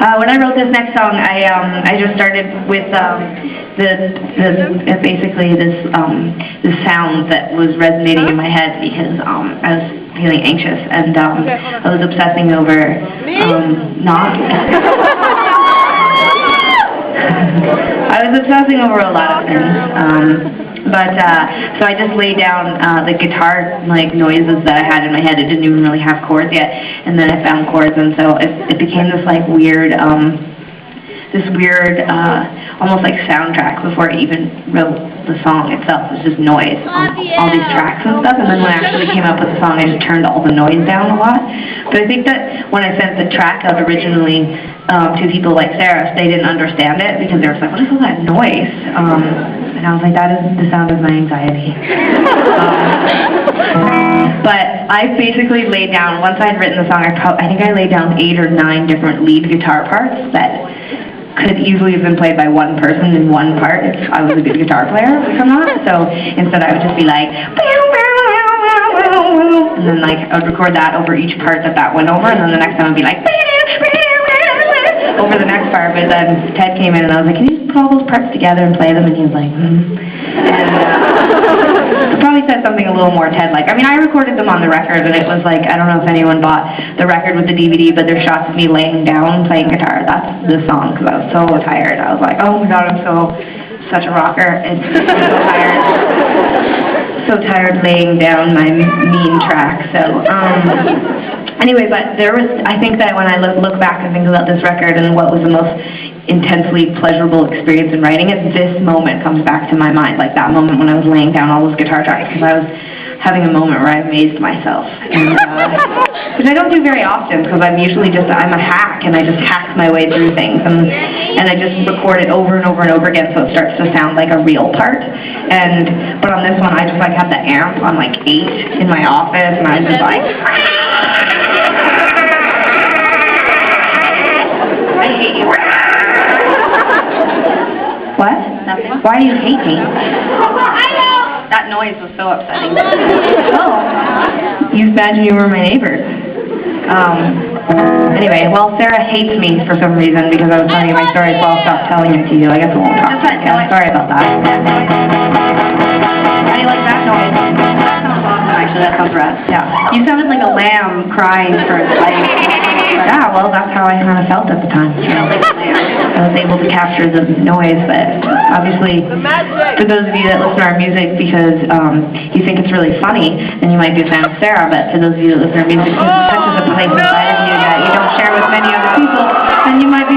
When I wrote this next song, I just started with basically this sound that was resonating in my head because I was feeling anxious and I was obsessing over I was obsessing over a lot of things. So I just laid down the guitar noises that I had in my head. It didn't even really have chords yet, and then I found chords, and so it became this weird, almost like soundtrack before I even wrote the song itself. It was just noise on all these tracks and stuff, and then when I actually came up with the song, I just turned all the noise down a lot. But I think that when I sent the track out originally to people like Sarah, they didn't understand it because they were like, what is all that noise? And I was like, that is the sound of my anxiety. But I basically laid down, once I had written the song, I think I laid down 8 or 9 different lead guitar parts that could easily have been played by one person in one part if I was a good guitar player, which I'm not. So instead I would just be like, and then I would record that over each part that went over, and then the next time I'd be like, over the next part. But then Ted came in and I was like, can you just put all those parts together and play them? And he was like, And probably said something a little more Ted-like. I mean, I recorded them on the record, and it was like, I don't know if anyone bought the record with the DVD, but there's shots of me laying down playing guitar. That's the song, because I was so tired. I was like, oh my god, I'm such a rocker. And so tired laying down my mean track. So, anyway, but I think that when I look back and think about this record and what was the most intensely pleasurable experience in writing it, this moment comes back to my mind, like that moment when I was laying down all those guitar tracks, because I was having a moment where I amazed myself, and, which I don't do very often, because I'm a hack, and I just hack my way through things, and I just record it over and over and over again, so it starts to sound like a real part, but on this one, I just have the amp on 8 in my office, and I just I hate you. What? Nothing. Why do you hate me? That noise was so upsetting. Oh. You imagine you were my neighbor. Anyway, well, Sarah hates me for some reason because I was telling you my story, so I'll stop telling it to you. I guess I won't talk. I'm sorry about that. How do you like that noise? That sounds awesome, actually. That sounds rad. Yeah. You sounded like a lamb crying for its life. But well, that's how I kind of felt at the time. I was able to capture the noise, but obviously, for those of you that listen to our music because you think it's really funny, then you might be a fan of Sarah, but for those of you that listen to our music because it touches a place inside of you that you don't share with many other people, then you might